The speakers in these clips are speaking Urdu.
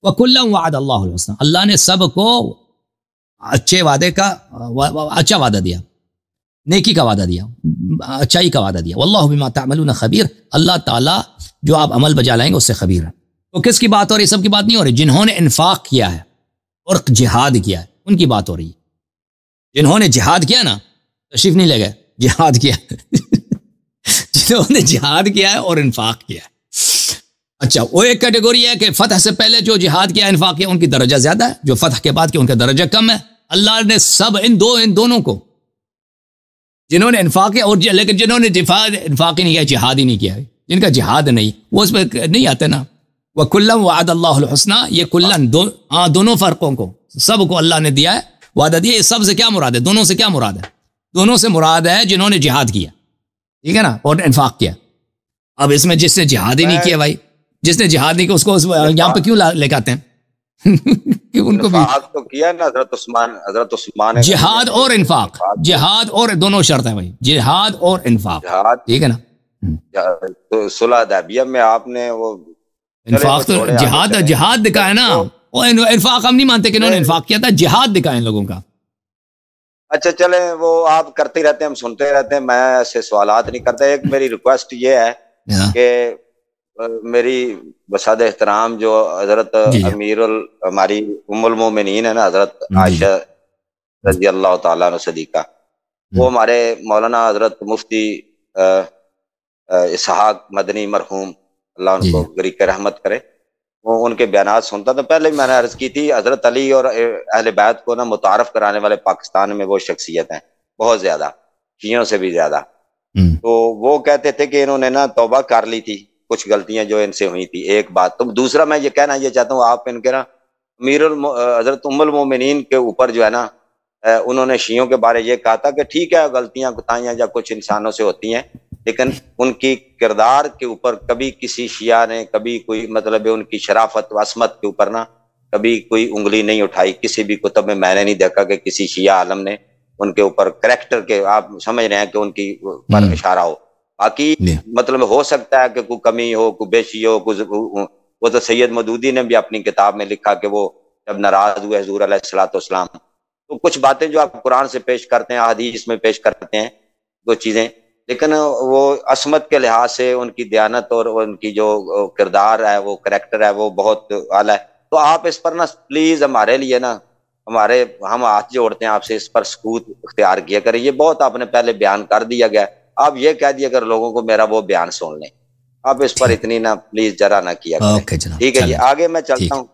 وَكُلًّا وَعَدَ اللَّهُ الْحُسْنَى، اللہ نے سب کو اچھے وعدے کا اچھا وعدہ دیا، نیکی کا وعدہ دیا، اچھائی کا وعدہ دیا. واللہ بما تعملون خبیر، اللہ تعالیٰ جو آپ عمل بجا لائیں گے اس سے خبیر ہے. تو کس کی بات ہو رہی ہے؟ سب کی بات نہیں ہو رہی. جنہوں نے انفاق کیا ہے اور جہاد کیا ہے ان کی بات ہو رہی ہے. جنہوں نے جہاد کیا نا، تشریف نہیں لے گئے، جہاد کیا جنہوں نے جہاد کیا ہے اور انفاق کیا ہے. اچھا، وہ ایک کیٹیگوری ہے کہ فتح سے پہلے جو جہاد کیا انفاق کیا ان کی درجہ زیادہ ہے، جو فتح کے بعد کیا ان کا درجہ کم ہے. اللہ نے سب ان دونوں کو، جنہوں نے انفاق کیا اور لیکن جنہوں نے انفاق ہی نہیں کیا، جہاد ہی نہیں کیا، جن کا جہاد نہیں وہ اس پہ نہیں آتے نا. وَكُلًّا وَعَدَ اللَّهُ الْحُسْنَى، یہ کلن دونوں فرقوں کو سب کو اللہ نے دیا ہے، وعدہ دیا. یہ سب سے کیا مراد ہے؟ دونوں سے کیا مراد ہے؟ دونوں سے مراد ہے جنہوں نے جہاد کیا، ٹھیک ہے نا، اور انفاق کیا. اب اس میں جس نے جہاد ہی نہیں کیا بھائی، جس نے جہاد نہیں کیا اس کو یہاں پہ کیوں لے کے آتے ہیں؟ کہ ان کو بھی تو کیا نا حضرت عثمان جہاد اور انفاق، جہاد اور دونوں شرط ہیں بھائی، جہاد اور انفاق، ٹھیک ہے نا. تو صلح حدیبیہ میں آپ نے وہ انفاق تو جہاد دکھا ہے نا. وہ انفاق ہم نہیں مانتے کہ انہوں نے انفاق کیا تھا، جہاد دکھا ہے ان لوگوں کا. اچھا چلیں، وہ آپ کرتے رہتے ہیں، ہم سنتے رہتے ہیں، میں ایسے سوالات نہیں کرتا. ایک میری ریکویسٹ یہ ہے کہ میری بساد احترام جو حضرت امیر ہماری ام المومنین ہے نا، حضرت عائشہ رضی اللہ تعالیٰ عنہ صدیقہ، وہ ہمارے مولانا حضرت مفتی اسحاق مدنی مرحوم، اللہ ان کو غریق رحمت کرے، وہ ان کے بیانات سنتا تھا. پہلے میں نے عرض کی تھی، حضرت علی اور اہل بیت کو نا متعارف کرانے والے پاکستان میں وہ شخصیت ہیں بہت زیادہ، شیعوں سے بھی زیادہ. تو وہ کہتے تھے کہ انہوں نے نا توبہ کر لی تھی کچھ غلطیاں جو ان سے ہوئی تھی، ایک بات. تو دوسرا میں یہ کہنا یہ چاہتا ہوں، آپ ان کے نا حضرت ام المومنین کے اوپر جو ہے نا، انہوں نے شیعوں کے بارے یہ کہا تھا کہ ٹھیک ہے غلطیاں کوتاہیاں یا کچھ انسانوں سے ہوتی ہیں، لیکن ان کی کردار کے اوپر کبھی کسی شیعہ نے کبھی کوئی مطلب ان کی شرافت و عصمت کے اوپر نا کبھی کوئی انگلی نہیں اٹھائی. کسی بھی کتب میں نے نہیں دیکھا کہ کسی شیعہ عالم نے ان کے اوپر کریکٹر کے، آپ سمجھ رہے ہیں کہ ان کی پر اشارہ ہو. باقی مطلب ہو سکتا ہے کہ کوئی کمی ہو، کوئی بیشی ہو، وہ تو سید مودودی نے بھی اپنی کتاب میں لکھا کہ وہ جب ناراض ہوئے حضور علیہ الصلوۃ والسلام، تو کچھ باتیں جو آپ قرآن سے پیش کرتے ہیں، احادیث میں پیش کرتے ہیں وہ چیزیں، لیکن وہ عصمت کے لحاظ سے ان کی دیانت اور ان کی جو کردار ہے، وہ کریکٹر ہے، وہ بہت اعلیٰ ہے. تو آپ اس پر نا پلیز ہمارے لیے نا، ہم ہاتھ جوڑتے ہیں آپ سے، اس پر سکوت اختیار کیا کریں. یہ بہت آپ نے پہلے بیان کر دیا گیا، آپ یہ کہہ دیا اگر لوگوں کو میرا وہ بیان سن لیں، آپ اس پر اتنی نا پلیز ذرا نہ کیا کریں. ٹھیک ہے جی، آگے میں چلتا ہوں.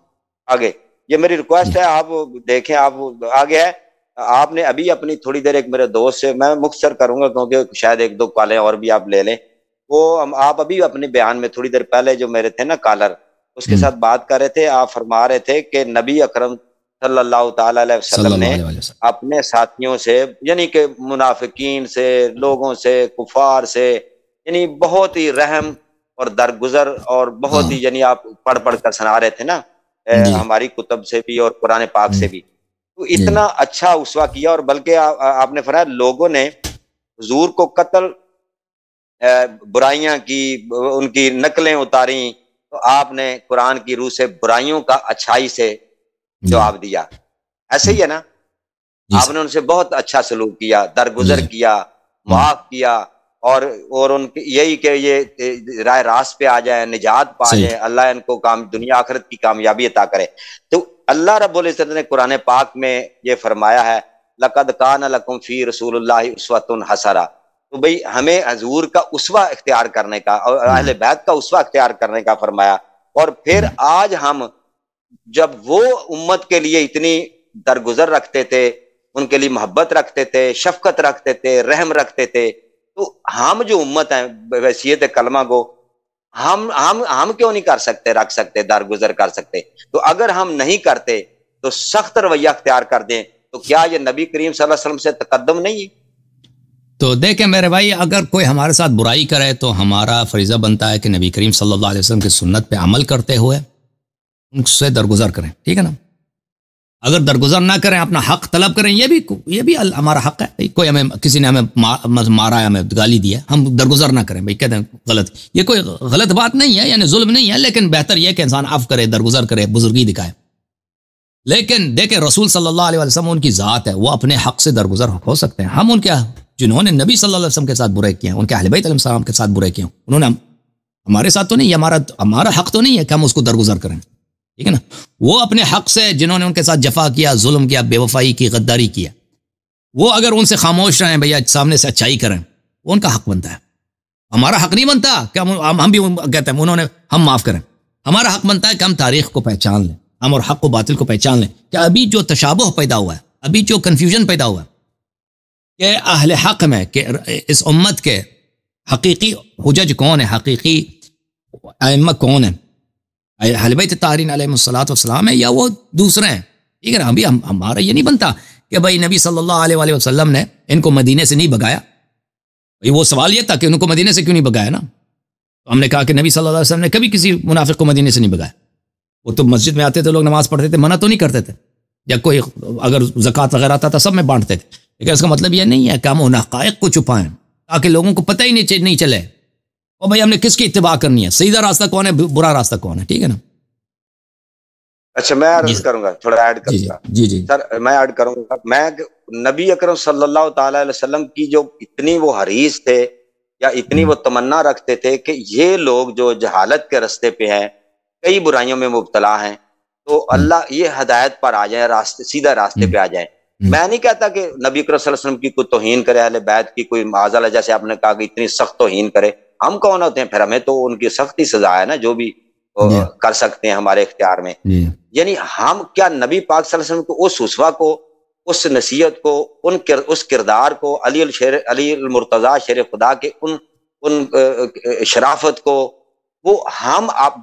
آگے یہ میری ریکویسٹ ہے، آپ دیکھیں، آپ آگے ہے. آپ نے ابھی اپنی تھوڑی دیر ایک میرے دوست سے، میں مختصر کروں گا کیونکہ شاید ایک دو کالیں اور بھی آپ لے لیں، وہ آپ ابھی اپنے بیان میں تھوڑی دیر پہلے جو میرے تھے نا کالر، اس کے ساتھ بات کر رہے تھے، آپ فرما رہے تھے کہ نبی اکرم صلی اللہ تعالی علیہ وسلم نے اپنے ساتھیوں سے، یعنی کہ منافقین سے، لوگوں سے، کفار سے، یعنی بہت ہی رحم اور درگزر اور بہت ہی، یعنی آپ پڑھ کر سنا رہے تھے نا ہماری کتب سے بھی اور قرآن پاک سے بھی، تو اتنا اچھا اسوہ کیا. اور بلکہ آپ نے فرمایا لوگوں نے حضور کو قتل، برائیاں کی، ان کی نقلیں اتاری، تو آپ نے قرآن کی روح سے برائیوں کا اچھائی سے جواب دیا. ایسے ہی ہے نا، آپ نے ان سے بہت اچھا سلوک کیا، درگزر کیا، معاف کیا، اور ان کی یہی کہ یہ راہ راست پہ آ جائیں، نجات پا جائیں، اللہ ان کو دنیا آخرت کی کامیابی عطا کرے. تو اللہ رب العزت نے قرآن پاک میں یہ فرمایا ہے، لَقَدْ كَانَ لَكُمْ فِي رَسُولِ اللَّهِ أُسْوَةٌ حَسَنَةٌ. تو بھئی ہمیں حضور کا اسوہ اختیار کرنے کا اور اہل بیت کا اسوہ اختیار کرنے کا فرمایا. اور پھر آج ہم جب وہ امت کے لیے اتنی درگزر رکھتے تھے، ان کے لیے محبت رکھتے تھے، شفقت رکھتے تھے، رحم رکھتے تھے، تو ہم جو امت ہیں بحیثیت کلمہ کو، ہم کیوں نہیں کر سکتے، رکھ سکتے، درگزر کر سکتے؟ تو اگر ہم نہیں کرتے تو سخت رویہ اختیار کر دیں، تو کیا یہ نبی کریم صلی اللہ علیہ وسلم سے تقدم نہیں ہے؟ تو دیکھیں میرے بھائی، اگر کوئی ہمارے ساتھ برائی کرے تو ہمارا فریضہ بنتا ہے کہ نبی کریم صلی اللہ علیہ وسلم کی سنت پہ عمل کرتے ہوئے ان سے درگزر کریں، ٹھیک ہے نا. اگر درگزر نہ کریں اپنا حق طلب کریں، یہ بھی ہمارا حق ہے. کوئی ہمیں کسی نے ہمیں مارا ہے، ہمیں گالی دی ہے، ہم درگزر نہ کریں. بھائی کہتے ہیں غلط، یہ کوئی غلط بات نہیں ہے، یعنی ظلم نہیں ہے، لیکن بہتر یہ کہ انسان عفو کرے، درگزر کرے، بزرگی دکھائے. لیکن دیکھیں رسول صلی اللہ علیہ وسلم ان کی ذات ہے، وہ اپنے حق سے درگزر ہو سکتے ہیں. ہم ان کے جنہوں نے نبی صلی اللہ علیہ وسلم کے ساتھ برے کیے ہیں، ان کے اہل بیت علیہ السلام کے ساتھ برے کیے ہیں، انہوں نے ہمارے ساتھ تو نہیں، ہمارا حق تو نہیں ہے کہ ہم اس کو درگزر کریں. ٹھیک ہے نا. وہ اپنے حق سے جنہوں نے ان کے ساتھ جفا کیا، ظلم کیا، بے وفائی کی، غداری کیا، وہ اگر ان سے خاموش رہیں، بھیا سامنے سے اچھائی کریں، وہ ان کا حق بنتا ہے. ہمارا حق نہیں بنتا کہ ہم بھی کہتے ہیں ہم معاف کریں. ہمارا حق بنتا ہے کہ ہم تاریخ کو پہچان لیں، ہم اور حق و باطل کو پہچان لیں، کہ ابھی جو تشابہ پیدا ہوا ہے، ابھی جو کنفیوژن پیدا ہوا ہے کہ اہل حق میں، کہ اس امت کے حقیقی حجج کون ہیں، حقیقی ائمہ کون ہیں، اہل بیت طاہرین علیہم الصلوۃ والسلام ہے یا وہ دوسرے ہیں. ٹھیک ہے نا. ابھی ہمارا یہ نہیں بنتا کہ بھائی نبی صلی اللہ علیہ وآلہ وسلم نے ان کو مدینے سے نہیں بھگایا. وہ سوال یہ تھا کہ ان کو مدینے سے کیوں نہیں بھگایا نا. تو ہم نے کہا کہ نبی صلی اللہ علیہ وسلم نے کبھی کسی منافق کو مدینے سے نہیں بھگایا. وہ تو مسجد میں آتے تھے، لوگ نماز پڑھتے تھے، منع تو نہیں کرتے تھے، یا کوئی اگر زکوٰۃ وغیرہ آتا تھا سب میں بانٹتے تھے. لیکن اس کا مطلب یہ نہیں ہے کہ ہم ان حقائق کو چھپائیں تاکہ لوگوں کو پتہ ہی نہیں چلے اور بھائی ہم نے کس کی اتباع کرنی ہے، سیدھا راستہ کون ہے، برا راستہ کون ہے. ٹھیک ہے نا. اچھا میں عرض کروں گا، تھوڑا ایڈ کروں گا. جی سر میں ایڈ کروں گا. میں نبی اکرم صلی اللہ تعالی علیہ وسلم کی جو اتنی وہ حریص تھے یا اتنی وہ تمنا رکھتے تھے کہ یہ لوگ جو جہالت کے راستے پہ ہیں، کئی برائیوں میں مبتلا ہیں، تو اللہ یہ ہدایت پر آ جائیں، سیدھا راستے پہ آ جائیں. میں نہیں کہتا کہ نبی اکرم صلی اللہ علیہ وسلم کی کوئی توہین کرے، اہل بیت کی کوئی معاذ اللہ، جیسے آپ نے کہا کہ اتنی سخت توہین کرے. ہم کون ہوتے ہیں پھر؟ ہمیں تو ان کی سختی سزا ہے نا، جو بھی کر سکتے ہیں ہمارے اختیار میں. یعنی ہم کیا نبی پاک صلی اللہ علیہ وسلم کو، اس اسوہ کو، اس نصیحت کو، اس کردار کو، علی المرتضیٰ شیر خدا کے ان شرافت کو، وہ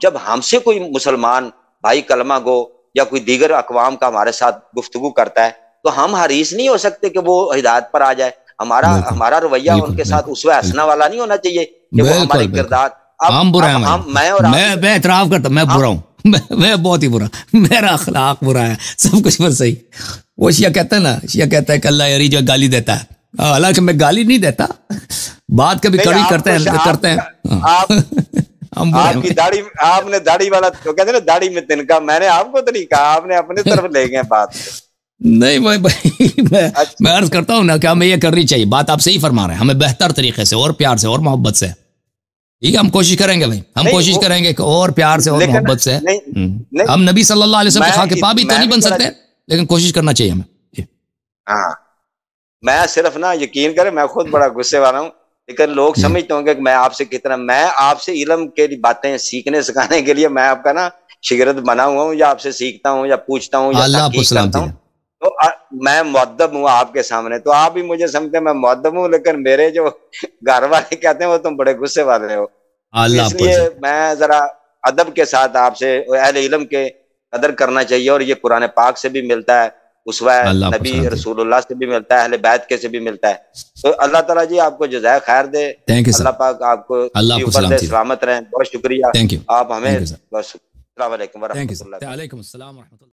جب ہم سے کوئی مسلمان بھائی کلمہ گو یا کوئی دیگر اقوام کا ہمارے ساتھ گفتگو کرتا ہے تو ہم حریص نہیں ہو سکتے کہ وہ ہدایت پر آ جائے. ہمارا رویہ ان کے ساتھ اسوہ حسنہ والا نہیں ہونا چاہیے کہ وہ ہمارے کردار. میں اعتراف کرتا ہوں میں برا ہوں، میں بہت ہی برا، میرا اخلاق برا ہے، سب کچھ پر صحیح. وہ شیعہ کہتا ہے نا، شیعہ کہتا ہے کہ اللہ یاری جو گالی دیتا ہے، حالانکہ میں گالی نہیں دیتا، بات کبھی کڑی کرتے ہیں. آپ کی داڑھی، آپ نے داڑھی والا تو کہتے ہیں نا داڑھی میں تنکا، میں نے آپ کو تو نہیں کہا، آپ نے اپنے طرف لے گئے بات. نہیں میں عرض کرتا ہوں نا کہ ہمیں یہ کرنی چاہیے. بات آپ صحیح فرما رہے ہیں، ہمیں بہتر طریقے سے اور پیار سے اور محبت سے. ٹھیک ہے، ہم کوشش کریں گے بھائی، ہم کوشش کریں گے کہ اور پیار سے اور محبت سے. ہم نبی صلی اللہ علیہ وسلم کے خاکِ پا بھی تو نہیں بن سکتے، لیکن کوشش کرنا چاہیے ہمیں. ہاں میں صرف نا یقین کریں، میں خود بڑا غصے والا ہوں، لیکن لوگ سمجھتے ہوں گے کہ میں آپ سے کتنا، میں آپ سے علم کے باتیں سیکھنے سکھانے کے لیے میں آپ کا نا شاگرد بنا ہوا ہوں، یا آپ سے سیکھتا ہوں یا پوچھتا ہوں یا تحقیق کرتا ہوں. تو میں مؤدب ہوں آپ کے سامنے، تو آپ بھی مجھے سمجھتے ہیں میں مؤدب ہوں، لیکن میرے جو گھر والے کہتے ہیں وہ تم بڑے غصے والے ہو. اس لیے میں ذرا ادب کے ساتھ آپ سے، اہل علم کے قدر کرنا چاہیے، اور یہ قرآن پاک سے بھی ملتا ہے، اسوہ نبی رسول اللہ سے بھی ملتا ہے، اہل بیت کے سے بھی ملتا ہے. تو اللہ تعالیٰ جی آپ کو جزائے خیر دے، اللہ پاک آپ کو اوپر دے، سلامت رہیں. بہت شکریہ آپ ہمیں. السلام علیکم ورحمۃ اللہ.